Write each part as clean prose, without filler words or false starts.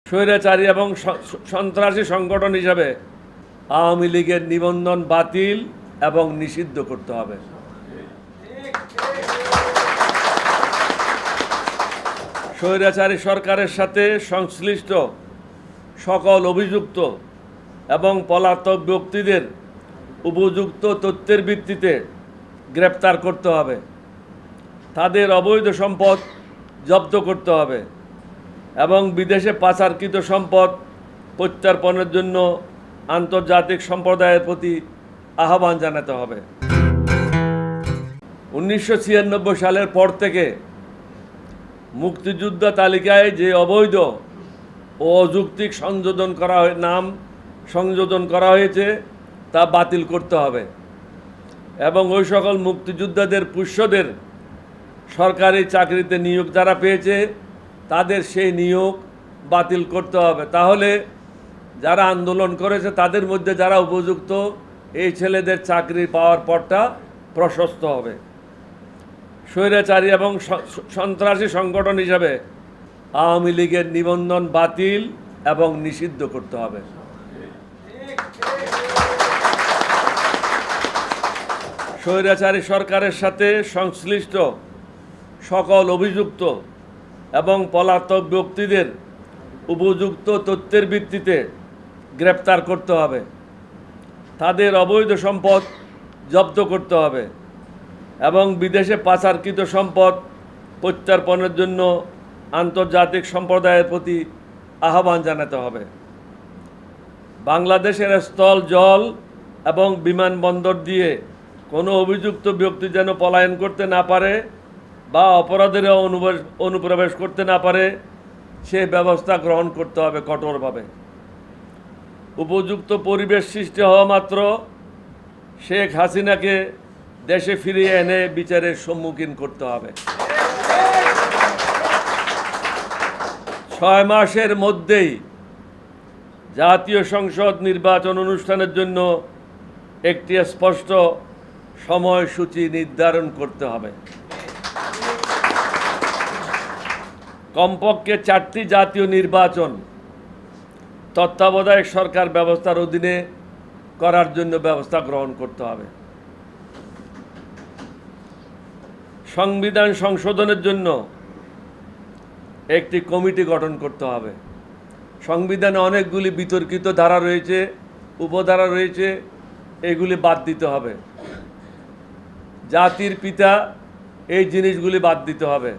স্বৈরাচারী এবং সন্ত্রাসী সংগঠন হিসাবে আওয়ামী লীগের নিবন্ধন বাতিল এবং নিষিদ্ধ করতে হবে। স্বৈরাচারী সরকারের সাথে সংশ্লিষ্ট সকল অভিযুক্ত এবং পলাতক ব্যক্তিদের উপযুক্ত তথ্যের ভিত্তিতে গ্রেপ্তার করতে হবে। তাদের অবৈধ সম্পদ জব্দ করতে হবে এবং বিদেশে পাচারকৃত সম্পদ প্রত্যার্পণের জন্য আন্তর্জাতিক সম্প্রদায়ের প্রতি আহ্বান জানাতে হবে। 1996 সালের পর থেকে মুক্তিযোদ্ধা তালিকায় যে অবৈধ ও অযৌক্তিক নাম সংযোজন করা হয়েছে তা বাতিল করতে হবে এবং ওই সকল মুক্তিযোদ্ধাদের পুষ্যদের সরকারি চাকরিতে নিয়োগ যারা পেয়েছে তাদের সেই নিয়োগ বাতিল করতে হবে। তাহলে যারা আন্দোলন করেছে তাদের মধ্যে যারা উপযুক্ত এই ছেলেদের চাকরি পাওয়ার পথটা প্রশস্ত হবে। স্বৈরাচারী এবং সন্ত্রাসী সংগঠন হিসাবে আওয়ামী লীগের নিবন্ধন বাতিল এবং নিষিদ্ধ করতে হবে। স্বৈরাচারী সরকারের সাথে সংশ্লিষ্ট সকল অভিযুক্ত এবং পলাতক ব্যক্তিদের উপযুক্ত তথ্যের ভিত্তিতে গ্রেপ্তার করতে হবে। তাদের অবৈধ সম্পদ জব্দ করতে হবে এবং বিদেশে পাচারকৃত সম্পদ প্রত্যার্পণের জন্য আন্তর্জাতিক সম্প্রদায়ের প্রতি আহ্বান জানাতে হবে। বাংলাদেশের স্থল, জল এবং বিমানবন্দর দিয়ে কোনো অভিযুক্ত ব্যক্তি যেন পলায়ন করতে না পারে বা অপরাধীরা অনুপ্রবেশ করতে না পারে সে ব্যবস্থা গ্রহণ করতে হবে কঠোরভাবে। উপযুক্ত পরিবেশ সৃষ্টি হওয়া মাত্র শেখ হাসিনাকে দেশে ফিরিয়ে এনে বিচারের সম্মুখীন করতে হবে। 6 মাসের মধ্যেই জাতীয় সংসদ নির্বাচন অনুষ্ঠানের জন্য একটি স্পষ্ট সময়সূচি নির্ধারণ করতে হবে। কমপক্ষে 4টি জাতীয় নির্বাচন তত্ত্বাবধায়ক সরকার ব্যবস্থার অধীনে করার জন্য ব্যবস্থা গ্রহণ করতে হবে। সংবিধান সংশোধনের জন্য একটি কমিটি গঠন করতে হবে। সংবিধানে অনেকগুলি বিতর্কিত ধারা রয়েছে, উপধারা রয়েছে, এগুলি বাদ দিতে হবে। জাতির পিতা এই জিনিসগুলি বাদ দিতে হবে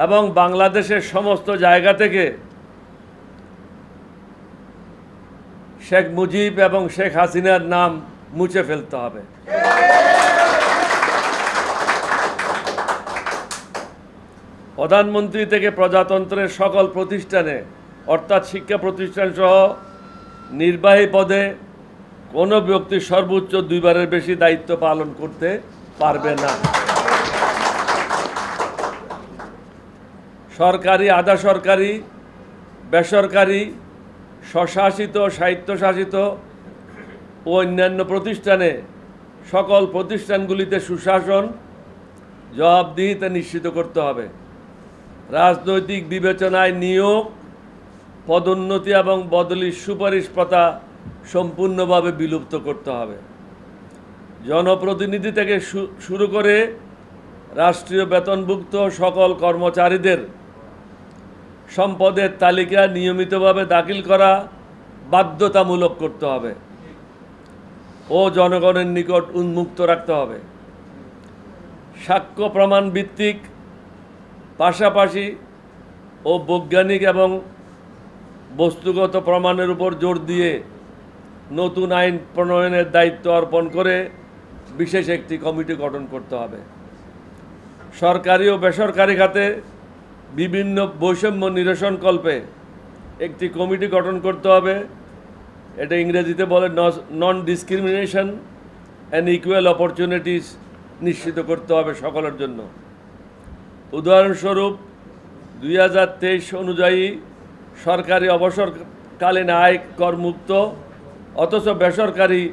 এবং বাংলাদেশের সমস্ত জায়গা থেকে শেখ মুজিব এবং শেখ হাসিনার নাম মুছে ফেলতে হবে। প্রধানমন্ত্রী থেকে প্রজাতন্ত্রের সকল প্রতিষ্ঠানে অর্থাৎ শিক্ষা প্রতিষ্ঠান সহ নির্বাহী পদে কোনো ব্যক্তি সর্বোচ্চ 2 বারের বেশি দায়িত্ব পালন করতে পারবে না। সরকারি, আধা সরকারি, বেসরকারি, স্বশাসিত, স্বায়ত্তশাসিত ও অন্যান্য প্রতিষ্ঠানে সকল প্রতিষ্ঠানগুলিতে সুশাসন, জবাবদিহিতা নিশ্চিত করতে হবে। রাজনৈতিক বিবেচনায় নিয়োগ, পদোন্নতি এবং বদলির সুপারিশ প্রথা সম্পূর্ণভাবে বিলুপ্ত করতে হবে। জনপ্রতিনিধি থেকে শুরু করে রাষ্ট্রীয় বেতনভুক্ত সকল কর্মচারীদের সম্পদের তালিকা নিয়মিতভাবে দাখিল করা বাধ্যতামূলক করতে হবে ও জনগণের নিকট উন্মুক্ত রাখতে হবে। সাক্ষ্য প্রমাণ ভিত্তিক পাশাপাশি ও বৈজ্ঞানিক এবং বস্তুগত প্রমাণের উপর জোর দিয়ে নতুন আইন প্রণয়নের দায়িত্ব অর্পণ করে বিশেষ একটি কমিটি গঠন করতে হবে। সরকারি ও বেসরকারি খাতে বিভিন্ন বৈষম্য নিরসনকল্পে একটি কমিটি গঠন করতে হবে। এটা ইংরেজিতে বলে নন ডিসক্রিমিনেশন অ্যান্ড ইকুয়াল অপরচুনিটিস নিশ্চিত করতে হবে সকলের জন্য। উদাহরণস্বরূপ 2023 অনুযায়ী সরকারি অবসরকালীন আয় করমুক্ত, অথচ বেসরকারি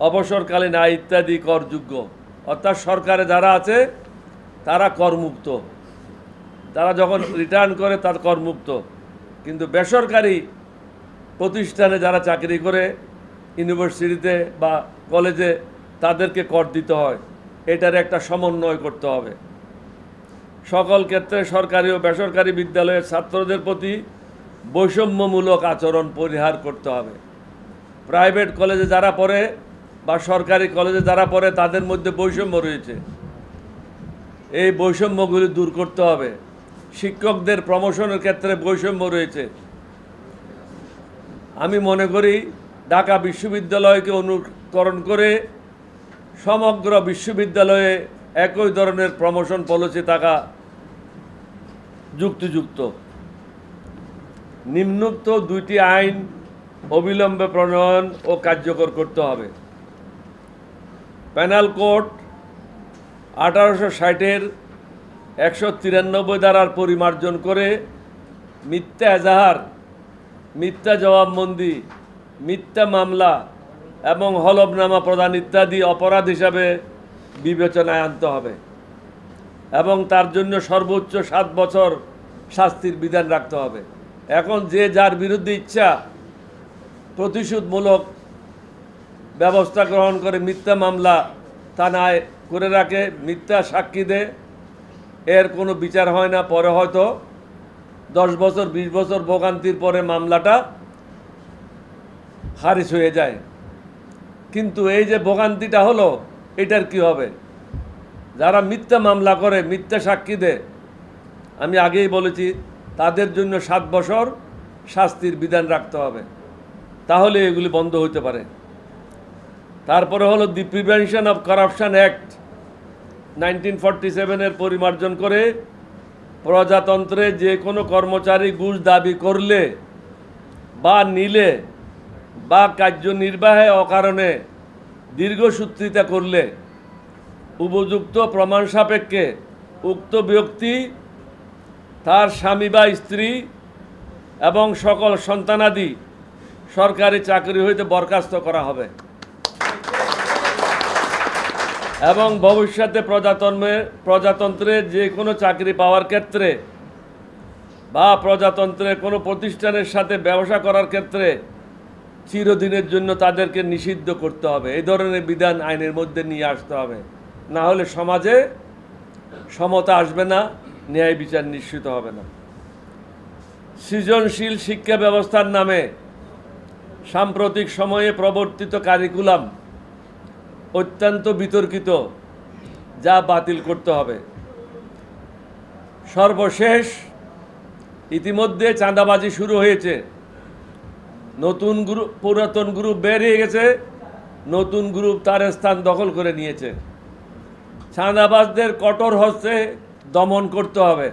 অবসরকালীন আয় ইত্যাদি করযোগ্য। অর্থাৎ সরকারে যারা আছে তারা করমুক্ত, তারা যখন রিটার্ন করে তার করমুক্ত, কিন্তু বেসরকারি প্রতিষ্ঠানে যারা চাকরি করে ইউনিভার্সিটিতে বা কলেজে তাদেরকে কর দিতে হয়। এটার একটা সমন্বয় করতে হবে। সকল ক্ষেত্রে সরকারি ও বেসরকারি বিদ্যালয়ের ছাত্রদের প্রতি বৈষম্যমূলক আচরণ পরিহার করতে হবে। প্রাইভেট কলেজে যারা পড়ে বা সরকারি কলেজে যারা পড়ে তাদের মধ্যে বৈষম্য রয়েছে, এই বৈষম্যগুলি দূর করতে হবে। শিক্ষকদের প্রমোশনের ক্ষেত্রে বৈষম্য রয়েছে। আমি মনে করি ঢাকা বিশ্ববিদ্যালয়কে অনুকরণ করে সমগ্র বিশ্ববিদ্যালয়ে একই ধরনের প্রমোশন পলিসি থাকা যুক্তিযুক্ত। নিম্নোক্ত দুইটি আইন অবিলম্বে প্রণয়ন ও কার্যকর করতে হবে। পেনাল কোড 1860-এর 193 ধারার পরিমার্জন করে মিথ্যা এজাহার, মিথ্যা জবানবন্দি, মিথ্যা মামলা এবং হলফনামা প্রদান ইত্যাদি অপরাধ হিসাবে বিবেচনায় আনতে হবে এবং তার জন্য সর্বোচ্চ 7 বছর শাস্তির বিধান রাখতে হবে। এখন যে যার বিরুদ্ধে ইচ্ছা প্রতিশোধমূলক ব্যবস্থা গ্রহণ করে মিথ্যা মামলা থানায় করে রাখে, মিথ্যা সাক্ষী দেয়, এর কোনো বিচার হয় না। পরে হয়তো 10 বছর 20 বছর ভোগান্তির পরে মামলাটা খারিজ হয়ে যায়। কিন্তু এই যে ভোগান্তিটা হলো, এটার কি হবে? যারা মিথ্যা মামলা করে, মিথ্যা সাক্ষী দেয়, আমি আগেই বলেছি তাদের জন্য 7 বছর শাস্তির বিধান রাখতে হবে, তাহলে এগুলি বন্ধ হতে পারে। তারপরে হলো দি প্রিভেনশন অফ কারাপশন অ্যাক্ট 1947-এর পরিমার্জন করে প্রজাতন্ত্রে যে কোনো কর্মচারী ঘুষ দাবি করলে বা নিলে বা কার্যনির্বাহে অকারণে দীর্ঘসূত্রিতা করলে উপযুক্ত প্রমাণ সাপেক্ষে উক্ত ব্যক্তি, তার স্বামী বা স্ত্রী এবং সকল সন্তানাদি সরকারি চাকরি হইতে বরখাস্ত করা হবে এবং ভবিষ্যতে প্রজাতন্ত্রে যে কোনো চাকরি পাওয়ার ক্ষেত্রে বা প্রজাতন্ত্রের কোনো প্রতিষ্ঠানের সাথে ব্যবসা করার ক্ষেত্রে চিরদিনের জন্য তাদেরকে নিষিদ্ধ করতে হবে। এই ধরনের বিধান আইনের মধ্যে নিয়ে আসতে হবে, না হলে সমাজে সমতা আসবে না, ন্যায় বিচার নিশ্চিত হবে না। সৃজনশীল শিক্ষা ব্যবস্থার নামে সাম্প্রতিক সময়ে প্রবর্তিত কারিকুলাম অত্যন্ত বিতর্কিত, যা বাতিল করতে হবে। সর্বশেষ, ইতিমধ্যে চাঁদাবাজি শুরু হয়েছে। নতুন গ্রুপ, পুরাতন গ্রুপ বেরিয়ে গেছে, নতুন গ্রুপ তার স্থান দখল করে নিয়েছে। চাঁদাবাজদের কঠোর হস্তে দমন করতে হবে।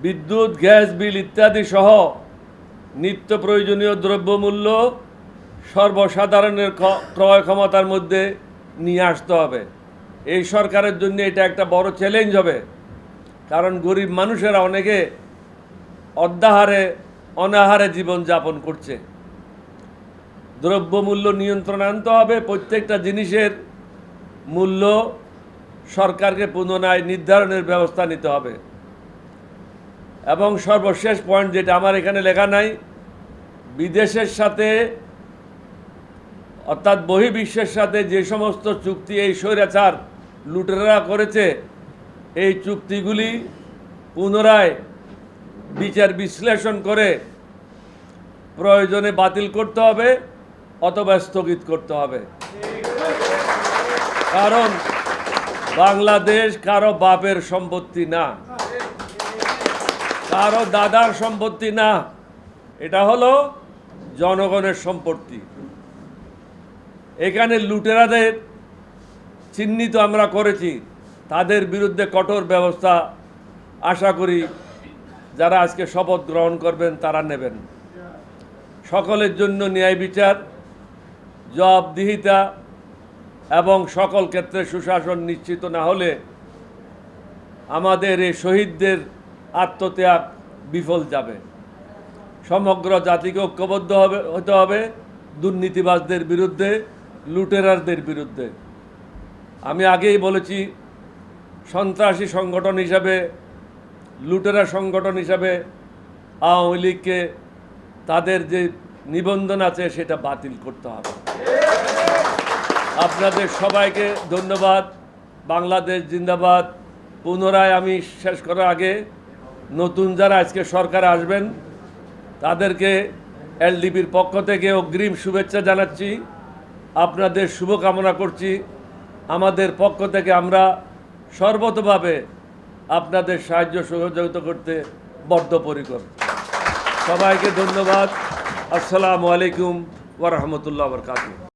বিদ্যুৎ, গ্যাস বিল ইত্যাদি সহ নিত্য প্রয়োজনীয় দ্রব্যমূল্য সর্বসাধারণের ক্রয় ক্ষমতার মধ্যে নিয়ে আসতে হবে। এই সরকারের জন্য এটা একটা বড় চ্যালেঞ্জ হবে, কারণ গরিব মানুষেরা অনেকে অর্ধাহারে অনাহারে জীবনযাপন করছে। দ্রব্যমূল্য নিয়ন্ত্রণ আনতে হবে। প্রত্যেকটা জিনিসের মূল্য সরকারকে পুনরায় নির্ধারণের ব্যবস্থা নিতে হবে। এবং সর্বশেষ পয়েন্ট, যেটা আমার এখানে লেখা নাই, বিদেশের সাথে অর্থাৎ বহির্বিশ্বের সাথে যে সমস্ত চুক্তি এই স্বৈরাচার লুটেরা করেছে, এই চুক্তিগুলি পুনরায় বিচার বিশ্লেষণ করে প্রয়োজনে বাতিল করতে হবে অথবা স্থগিত করতে হবে। কারণ বাংলাদেশ কারো বাপের সম্পত্তি না, কারো দাদার সম্পত্তি না, এটা হলো জনগণের সম্পত্তি। এখানে লুটেরাদের চিহ্নিত আমরা করেছি, তাদের বিরুদ্ধে কঠোর ব্যবস্থা আশা করি যারা আজকে শপথ গ্রহণ করবেন তারা নেবেন। সকলের জন্য ন্যায় বিচার, জবাবদিহিতা এবং সকল ক্ষেত্রে সুশাসন নিশ্চিত না হলে আমাদের এই শহীদদের আত্মত্যাগ বিফল যাবে। সমগ্র জাতিকে ঐক্যবদ্ধ হতে হবে দুর্নীতিবাজদের বিরুদ্ধে, লুটেরারদের বিরুদ্ধে। আমি আগেই বলেছি, সন্ত্রাসী সংগঠন হিসাবে লুটেরা সংগঠন হিসাবে আওয়ামী লীগকে তাদের যে নিবন্ধন আছে সেটা বাতিল করতে হবে। আপনাদের সবাইকে ধন্যবাদ। বাংলাদেশ জিন্দাবাদ। পুনরায় আমি শেষ করার আগে নতুন যারা আজকে সরকারে আসবেন তাদেরকে এলডিপির পক্ষ থেকে অগ্রিম শুভেচ্ছা জানাচ্ছি, আপনাদের শুভকামনা করছি। আমাদের পক্ষ থেকে আমরা সর্বতভাবে আপনাদের সাহায্য সহযোগিতা করতে বদ্ধপরিকর। সবাইকে ধন্যবাদ। আসসালামু আলাইকুম ওয়া রাহমাতুল্লাহি ওয়া বারাকাতুহু।